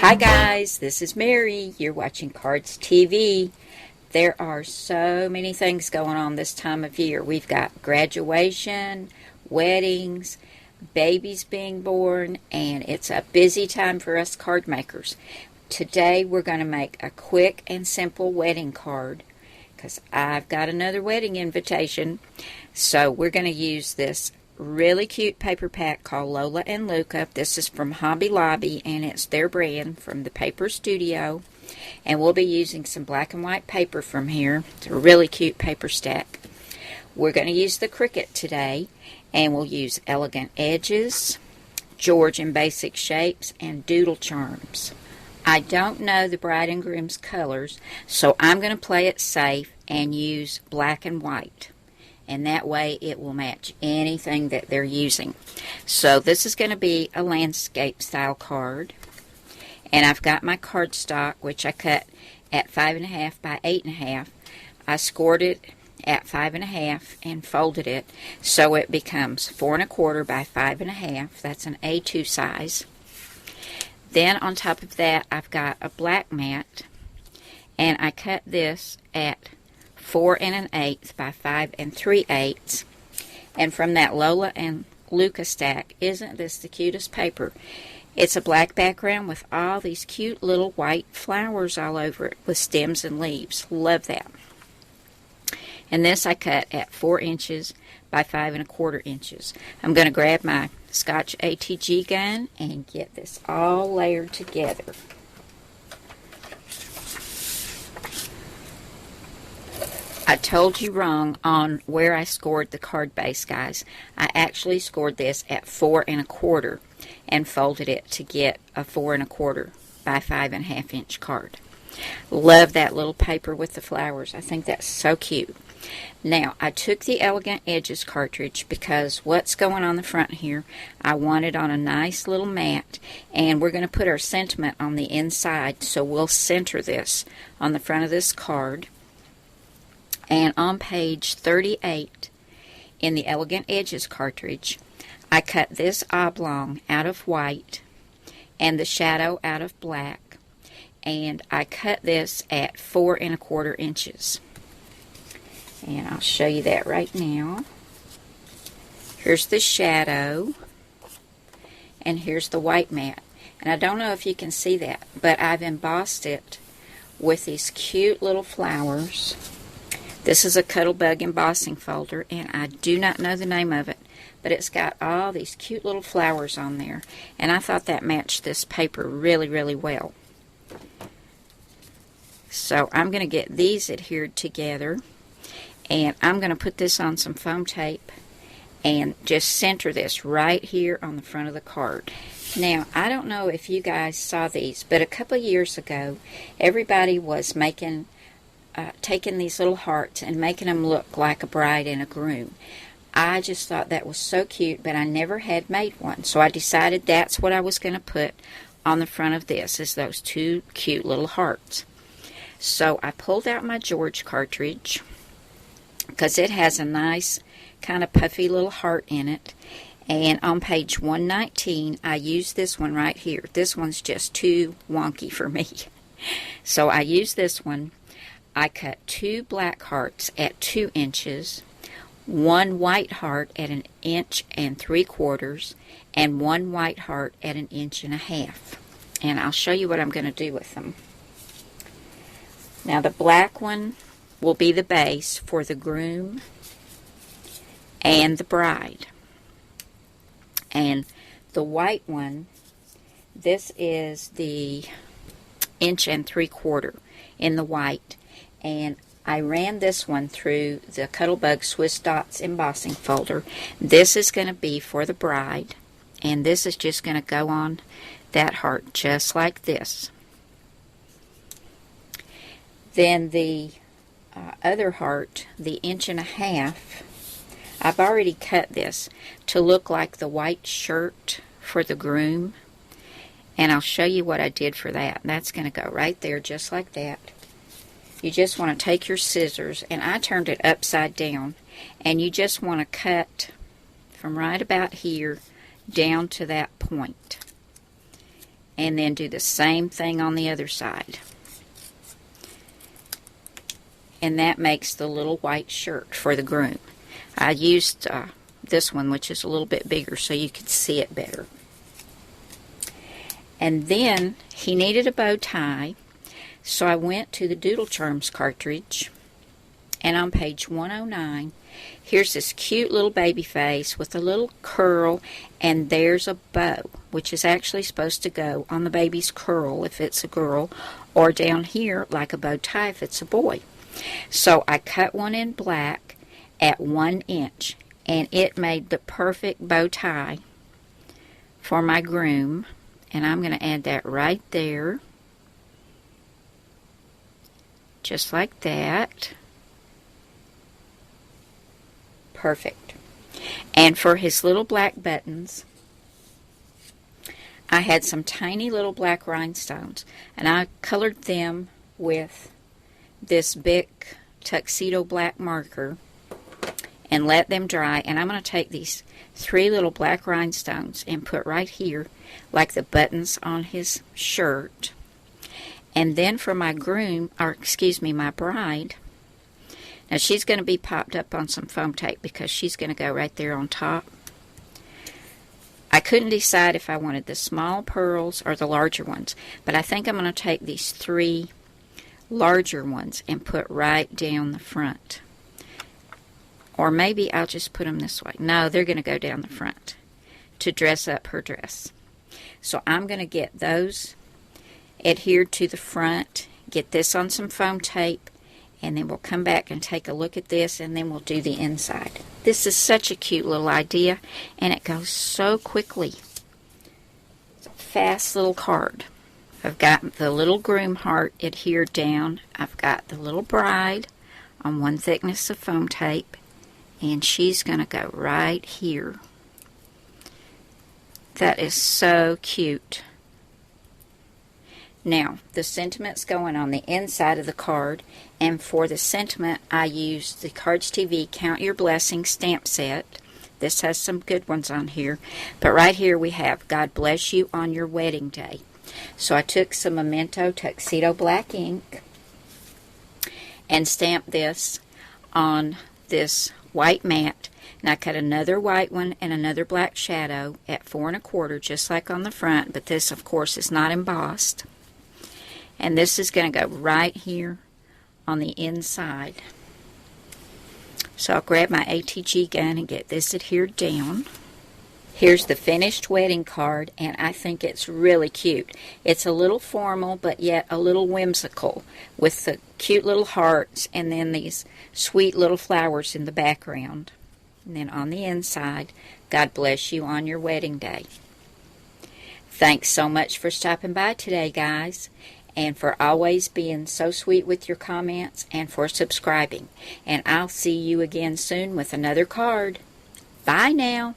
Hi guys, this is Mary. You're watching Cardz TV. There are so many things going on this time of year. We've got graduation, weddings, babies being born, and it's a busy time for us card makers. Today we're going to make a quick and simple wedding card because I've got another wedding invitation. So we're going to use this really cute paper pack called Lola and Luca. This is from Hobby Lobby, and it's their brand from the Paper Studio. And we'll be using some black and white paper from here. It's a really cute paper stack. We're going to use the Cricut today, and we'll use elegant edges, Georgian basic shapes, and doodle charms. I don't know the bride and groom's colors, so I'm going to play it safe and use black and white. And that way it will match anything that they're using. So this is going to be a landscape style card. And I've got my cardstock, which I cut at 5.5 by 8.5. I scored it at 5.5 and folded it so it becomes 4.25 by 5.5. That's an A2 size. Then on top of that, I've got a black mat, and I cut this at 4 1/8 by 5 3/8. And from that Lola and Luca stack, isn't this the cutest paper? It's a black background with all these cute little white flowers all over it with stems and leaves. Love that. And this I cut at 4 inches by 5 1/4 inches. I'm going to grab my Scotch ATG gun and get this all layered together. I told you wrong on where I scored the card base, guys. I actually scored this at 4 1/4 and folded it to get a 4 1/4 by 5.5 inch card. Love that little paper with the flowers. I think that's so cute. Now, I took the Elegant Edges cartridge because what's going on the front here, I want it on a nice little mat, and we're going to put our sentiment on the inside, so we'll center this on the front of this card. And on page 38 in the Elegant Edges cartridge, I cut this oblong out of white and the shadow out of black, and I cut this at 4 1/4 inches. And I'll show you that right now. Here's the shadow, and here's the white mat. And I don't know if you can see that, but I've embossed it with these cute little flowers. This is a Cuttlebug embossing folder, and I do not know the name of it, but it's got all these cute little flowers on there, and I thought that matched this paper really, really well. So I'm going to get these adhered together, and I'm going to put this on some foam tape and just center this right here on the front of the card. Now, I don't know if you guys saw these, but a couple of years ago, everybody was taking these little hearts and making them look like a bride and a groom. I just thought that was so cute, but I never had made one. So I decided that's what I was going to put on the front of this, is those two cute little hearts. So I pulled out my George cartridge because it has a nice kind of puffy little heart in it. And on page 119, I used this one right here. This one's just too wonky for me. So I used this one. I cut 2 black hearts at 2 inches, 1 white heart at 1 3/4 inches, and 1 white heart at 1.5 inches. And I'll show you what I'm going to do with them. Now the black one will be the base for the groom and the bride. And the white one, this is the 1 3/4 inches in the white. And I ran this one through the Cuttlebug Swiss Dots embossing folder. This is going to be for the bride, and this is just going to go on that heart just like this. Then the other heart, the 1.5 inches, I've already cut this to look like the white shirt for the groom, and I'll show you what I did for that. That's going to go right there just like that. You just want to take your scissors, and I turned it upside down, and you just want to cut from right about here down to that point. and then do the same thing on the other side. And that makes the little white shirt for the groom. I used this one, which is a little bit bigger, so you could see it better. And then he needed a bow tie, so I went to the Doodle Charms cartridge, and on page 109, here's this cute little baby face with a little curl, and there's a bow, which is actually supposed to go on the baby's curl if it's a girl, or down here like a bow tie if it's a boy. So I cut one in black at 1 inch, and it made the perfect bow tie for my groom. And I'm going to add that right there, just like that. Perfect. And for his little black buttons, I had some tiny little black rhinestones, and I colored them with this big tuxedo black marker and let them dry. And I'm going to take these 3 little black rhinestones and put right here like the buttons on his shirt. And then for my groom, or excuse me, my bride, now she's going to be popped up on some foam tape because she's going to go right there on top. I couldn't decide if I wanted the small pearls or the larger ones, but I think I'm going to take these 3 larger ones and put right down the front. Or maybe I'll just put them this way. No, they're going to go down the front to dress up her dress. So I'm going to get those adhered to the front, get this on some foam tape, and then we'll come back and take a look at this, and then we'll do the inside. This is such a cute little idea, and it goes so quickly. It's a fast little card. I've got the little groom heart adhered down. I've got the little bride on 1 thickness of foam tape, and she's going to go right here. That is so cute. Now, the sentiment's going on the inside of the card, and for the sentiment, I used the Cardz TV Count Your Blessings stamp set. This has some good ones on here, but right here we have God bless you on your wedding day. So I took some Memento Tuxedo black ink and stamped this on this white mat, and I cut another white one and another black shadow at 4 1/4, just like on the front, but this of course is not embossed. And this is going to go right here on the inside. So I'll grab my ATG gun and get this adhered down. Here's the finished wedding card, and I think it's really cute. It's a little formal, but yet a little whimsical, with the cute little hearts and then these sweet little flowers in the background. And then on the inside, God bless you on your wedding day. Thanks so much for stopping by today, guys, and for always being so sweet with your comments, and for subscribing. And I'll see you again soon with another card. Bye now.